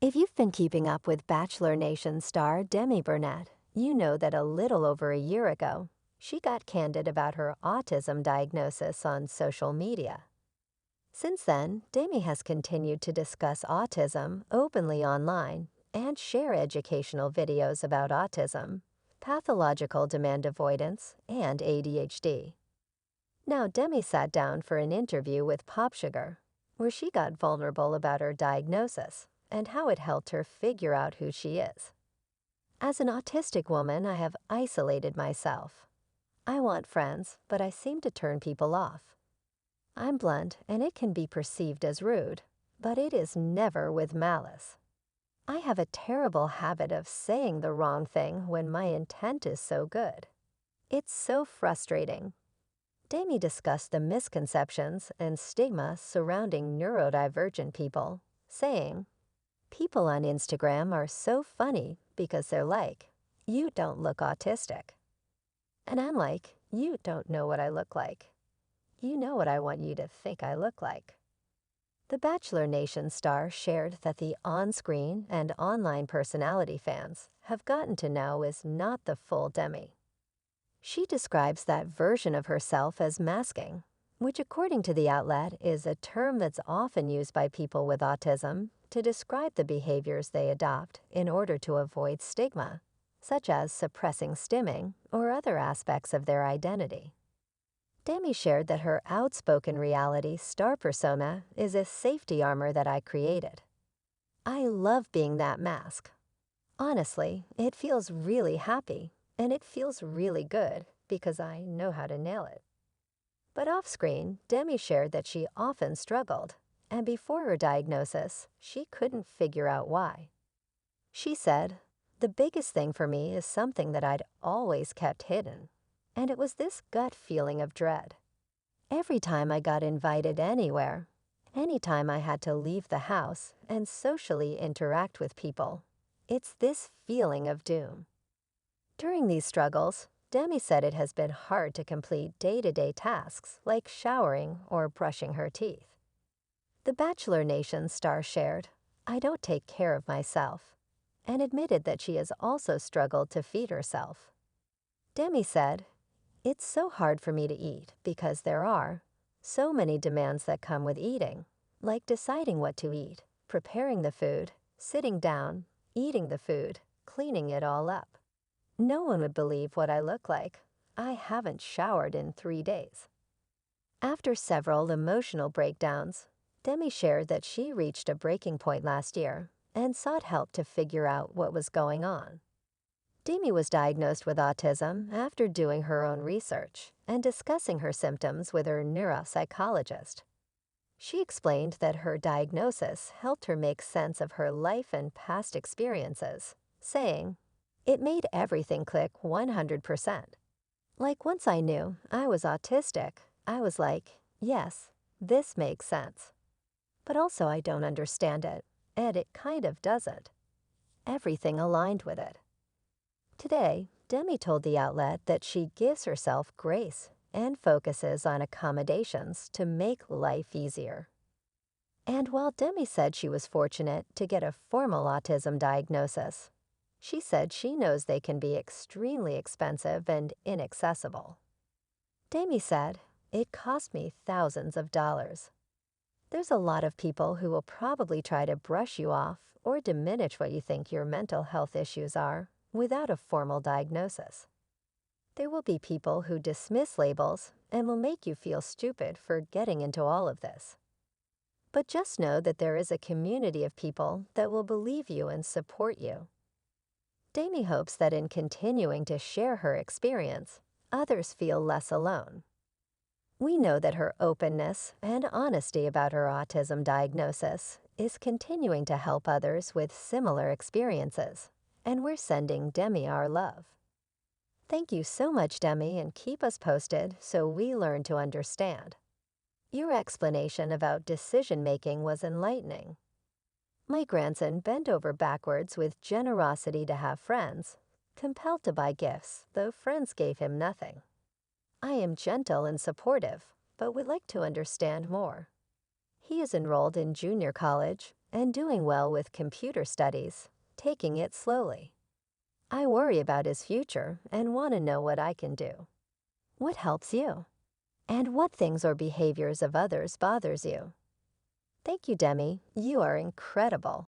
If you've been keeping up with Bachelor Nation star Demi Burnett, you know that a little over a year ago, she got candid about her autism diagnosis on social media. Since then, Demi has continued to discuss autism openly online and share educational videos about autism, pathological demand avoidance, and ADHD. Now, Demi sat down for an interview with Pop Sugar, where she got vulnerable about her diagnosis and how it helped her figure out who she is. As an autistic woman, I have isolated myself. I want friends, but I seem to turn people off. I'm blunt, and it can be perceived as rude, but it is never with malice. I have a terrible habit of saying the wrong thing when my intent is so good. It's so frustrating. Demi discussed the misconceptions and stigma surrounding neurodivergent people, saying, "People on Instagram are so funny because they're like, 'You don't look autistic.' And I'm like, 'You don't know what I look like. You know what I want you to think I look like.'" The Bachelor Nation star shared that the on-screen and online personality fans have gotten to know is not the full Demi. She describes that version of herself as masking, which according to the outlet is a term that's often used by people with autism to describe the behaviors they adopt in order to avoid stigma, such as suppressing stimming or other aspects of their identity. Demi shared that her outspoken reality star persona is a safety armor that I created. "I love being that mask. Honestly, it feels really happy, and it feels really good because I know how to nail it." But off-screen, Demi shared that she often struggled, and before her diagnosis, she couldn't figure out why. She said, "The biggest thing for me is something that I'd always kept hidden, and it was this gut feeling of dread. Every time I got invited anywhere, anytime I had to leave the house and socially interact with people, it's this feeling of doom." During these struggles, Demi said it has been hard to complete day-to-day tasks like showering or brushing her teeth. The Bachelor Nation star shared, "I don't take care of myself," and admitted that she has also struggled to feed herself. Demi said, "It's so hard for me to eat because there are so many demands that come with eating, like deciding what to eat, preparing the food, sitting down, eating the food, cleaning it all up. No one would believe what I look like. I haven't showered in 3 days." After several emotional breakdowns, Demi shared that she reached a breaking point last year and sought help to figure out what was going on. Demi was diagnosed with autism after doing her own research and discussing her symptoms with her neuropsychologist. She explained that her diagnosis helped her make sense of her life and past experiences, saying, "It made everything click 100%. Like once I knew I was autistic, I was like, yes, this makes sense. But also I don't understand it, and it kind of doesn't. Everything aligned with it." Today, Demi told the outlet that she gives herself grace and focuses on accommodations to make life easier. And while Demi said she was fortunate to get a formal autism diagnosis, she said she knows they can be extremely expensive and inaccessible. Demi said, "It cost me thousands of dollars. There's a lot of people who will probably try to brush you off or diminish what you think your mental health issues are without a formal diagnosis. There will be people who dismiss labels and will make you feel stupid for getting into all of this. But just know that there is a community of people that will believe you and support you." Demi hopes that in continuing to share her experience, others feel less alone. "We know that her openness and honesty about her autism diagnosis is continuing to help others with similar experiences, and we're sending Demi our love. Thank you so much, Demi, and keep us posted so we learn to understand. Your explanation about decision-making was enlightening. My grandson bent over backwards with generosity to have friends, compelled to buy gifts, though friends gave him nothing. I am gentle and supportive, but would like to understand more. He is enrolled in junior college and doing well with computer studies, taking it slowly. I worry about his future and want to know what I can do. What helps you? And what things or behaviors of others bothers you? Thank you, Demi. You are incredible.